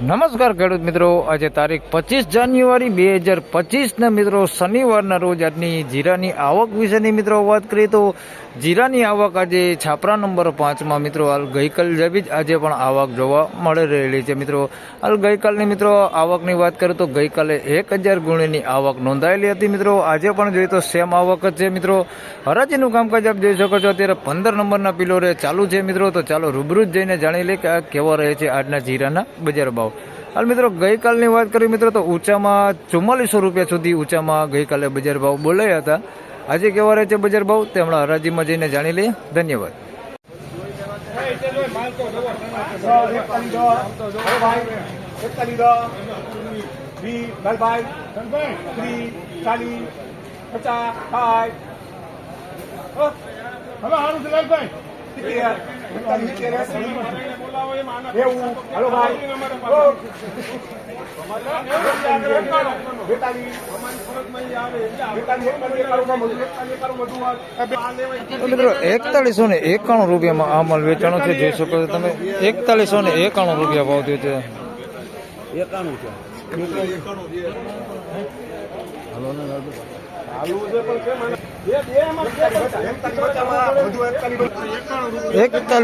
નમસ્કાર ખેડૂત મિત્રો, આજે તારીખ 25 જાન્યુઆરી 2025 ના મિત્રો શનિવારના રોજ આજની જીરાની આવક વિશેની મિત્રો વાત કરીએ તો જીરાની આવક આજે છાપરા નંબર 5માં મિત્રો હાલ ગઈકાલ જેવી જ આજે પણ આવક જોવા મળી રહેલી છે મિત્રો. હાલ ગઈકાલની મિત્રો આવકની વાત કરીએ તો ગઈકાલે 1000 ગુણીની આવક નોંધાયેલી હતી મિત્રો. આજે પણ જોઈએ તો સેમ આવક જ છે મિત્રો. હરાજીનું કામકાજ આપ જોઈ શકો છો અત્યારે 15 નંબરના પિલોરે ચાલુ છે મિત્રો. તો ચાલો રૂબરૂ જ જઈને જાણી લે કે આ કેવા રહે છે આજના જીરાના બજાર ભાવ. હાલ મિત્રો ગઈકાલની વાત કરી મિત્રો તો ઊંચામાં 4400 રૂપિયા સુધી ઊંચામાં ગઈકાલે બજાર ભાવ બોલાયા હતા. આજે કેવા રહે છે બજાર ભાવ તે હમણાં હરાજીમાં જઈને જાણી લઈએ. ધન્યવાદ. મિત્રો 4191 રૂપિયામાં આ માલ વેચાણો છે. જોઈ શકો છો તમે 4191 રૂપિયા ભાવ થયો છે.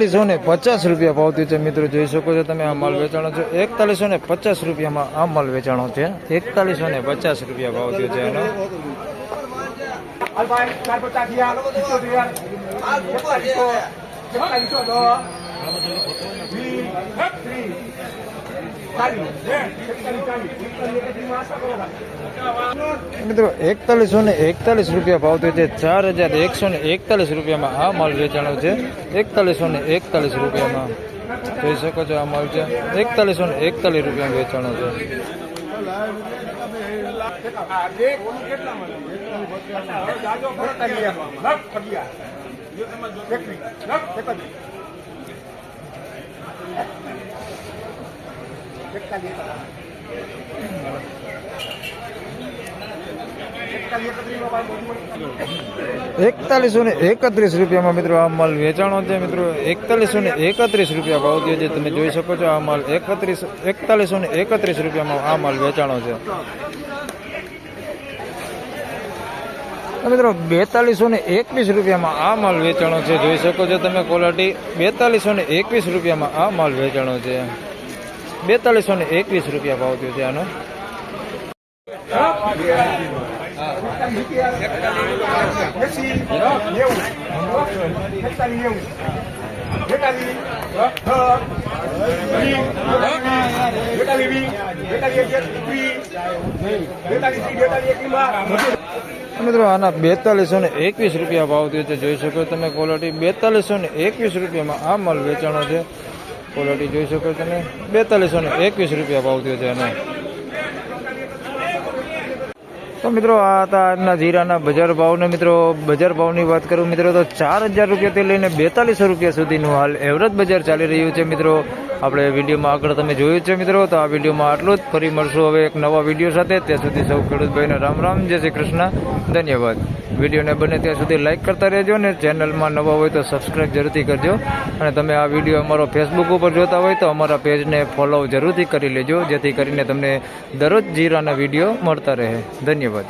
4150 રૂપિયા ભાવ થયો છે મિત્રો. જોઈ શકો છો તમે આ માલ વેચાણો છે 4150 રૂપિયામાં આ માલ વેચાણો છે. 4150 રૂપિયા ભાવ થયો છે એનો. મિત્રો 4141 રૂપિયા ભાવ થયો છે. 4141 રૂપિયામાં આ માલ વેચાણો છે. 4141 રૂપિયામાં જોઈ શકો છો આ માલ છે. 4141 રૂપિયા વેચાણો છે. એકતાલીસો ને 31 રૂપિયામાં મિત્રો આ માલ વેચાણો છે મિત્રો. 4131 રૂપિયા ભાવ થયો છે. તમે જોઈ શકો છો આ માલ 4131 રૂપિયામાં આ માલ વેચાણો છે મિત્રો. 4221 રૂપિયામાં આ માલ વેચાણો છે. જોઈ શકો છો તમે ક્વોલિટી. 4221 રૂપિયામાં આ માલ વેચાણો છે. 4221 રૂપિયા ભાવ થયો છે આનો. મિત્રો આના 4221 રૂપિયા ભાવ થયો છે. જોઈ શકો તમે ક્વોલિટી. 4221 રૂપિયામાં આ માલ વેચાણો છે. ક્વોલિટી જોઈ શકો તમે. 4221 રૂપિયા ભાવ થયો છે એનો. તો મિત્રો આ હતા આજના જીરાના બજાર ભાવને મિત્રો. બજાર ભાવની વાત કરું મિત્રો તો 4000 રૂપિયાથી લઈને 4200 રૂપિયા સુધીનું હાલ એવરેજ બજાર ચાલી રહ્યું છે મિત્રો. આપણે વિડીયોમાં આગળ તમે જોયું છે મિત્રો. તો આ વિડીયોમાં આટલું જ. ફરી મળશું હવે એક નવા વિડીયો સાથે. ત્યાં સુધી સૌ ખેડૂત ભાઈને રામ રામ, જય શ્રી કૃષ્ણ, ધન્યવાદ. વિડીયોને બને ત્યાં સુધી લાઇક કરતા રહેજો અને ચેનલમાં નવા હોય તો સબસ્ક્રાઈબ જરૂરથી કરજો. અને તમે આ વિડીયો અમારો ફેસબુક ઉપર જોતા હોય તો અમારા પેજને ફોલો જરૂરથી કરી લેજો, જેથી કરીને તમને દરરોજ જીરાના વિડીયો મળતા રહે. ધન્યવાદ.